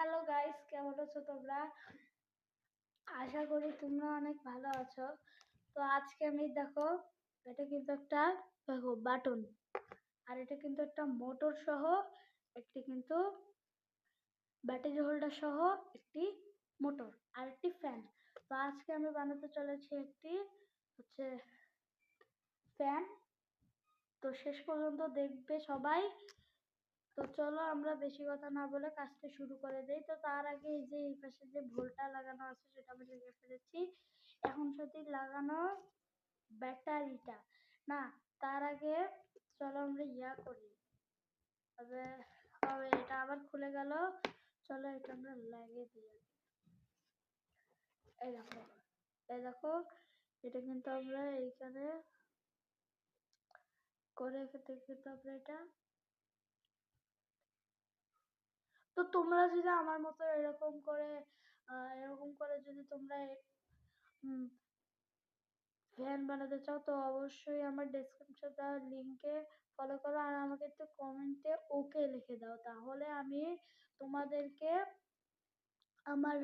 Hello guys, কেমন আছো তোমরা? আশা করি তোমরা অনেক ভালো আছো। তো আজকে আমি দেখো, এটা কিন্তু একটা বাটন, আর এটা কিন্তু একটা মোটর সহ, একটি কিন্তু ব্যাটারি হোল্ডার সহ একটি মোটর আর একটি ফ্যান। তো আজকে আমি বানাতে চলেছি একটি হচ্ছে ফ্যান। তো শেষ পর্যন্ত দেখবে সবাই। তো চলো আমরা বেশি কথা না বলে কাজটা শুরু করে দেই। তো তার আগে এই যে এই পাশে যে ভোল্টটা লাগানো আছে সেটা আমি লেগে ফেলেছি। এখন যদি লাগানো ব্যাটারিটা না, তার আগে চলো আমরা করি। তবে তবে এটা আবার খুলে গেল। চলো এটা আমরা লাগিয়ে দিই। এই দেখো, এই দেখো, এটা কিন্তু আমরা এইখানে করে কিন্তু আমরা এটা। তো তোমরা যদি আমার মতো এরকম করে যদি তোমরা ফ্যান বানাতে চাও, তো অবশ্যই আমার ডেসক্রিপশন দেওয়া লিংকে ফলো করো, আর আমাকে একটু কমেন্টে ওকে লিখে দাও। তাহলে আমি তোমাদেরকে আমার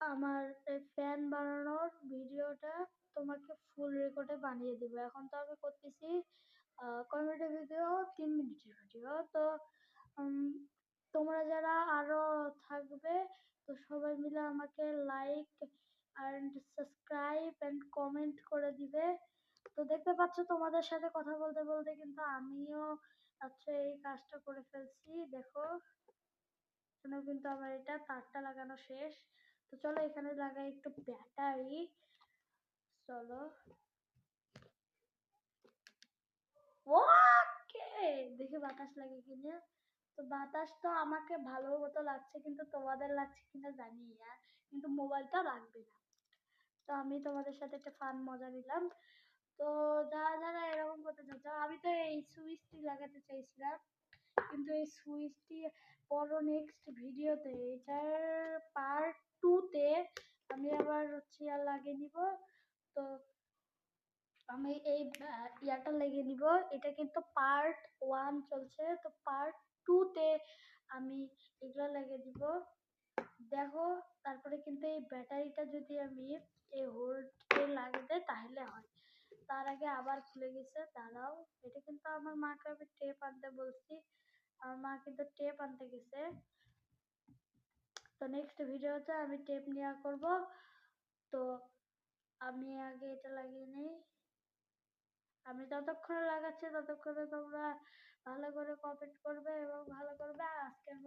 আমার ফ্যান বানানোর ভিডিওটা তোমাকে ফুল রেকর্ডে বানিয়ে দেবো। এখন তো আমি করতেছি কয় মিনিটের ভিডিও, 3 মিনিটের ভিডিও। তো তোমরা যারা আরো থাকবে, তো সবাই মিলে আমাকে like and subscribe and comment করে দিবে। তো দেখতে পাচ্ছ তোমাদের সাথে কথা বলতে বলতে কিন্তু আমিও এই কাজটা করে ফেলছি। দেখো, এখানেও কিন্তু আমার এটা তারটা লাগানো শেষ। তো চলো এখানে লাগাই একটু ব্যাটারি। চলো, ওকে, দেখি বাতাস লাগে কিনা। তো বাতাস তো আমাকে ভালো মতো লাগছে, কিন্তু তোমাদের লাগছে কিনা জানি না, কিন্তু মোবাইলটা লাগবে না। তো আমি তোমাদের সাথে একটা ফান মজা নিলাম। তো যারা যারা এরকম করতে চাচ্ছ, আমি তো এই সুইচটি লাগাতে চাইছিলাম, কিন্তু এই সুইচটি পরো নেক্সট ভিডিওতে, এটার পার্ট 2 তে আমি আবার আর লাগিয়ে নিব। তো আমি এই ইয়াটা লাগিয়ে নিব। এটা কিন্তু পার্ট 1 চলছে, তো পার্ট 2 তে আমি এগুলো লাগিয়ে দিব। দেখো, তারপরে কিন্তু এই ব্যাটারিটা যদি আমি এই হোল্ডে লাগিয়ে দেই তাহলে হয়। তার আগে আবার খুলে গেছে, দাঁড়াও। এটা কিন্তু আমার মাকে আমি টেপ আনতে বলছি, আমার মা কিন্তু টেপ আনতে গেছে। তো নেক্সট ভিডিওতে আমি টেপ নেওয়া করব। তো আমি আগে এটা লাগিয়ে নিই। আমি যতক্ষণে লাগাচ্ছি ততক্ষণে তোমরা ভালো করে কমেন্ট করবে এবং ভালো করবে। আজকের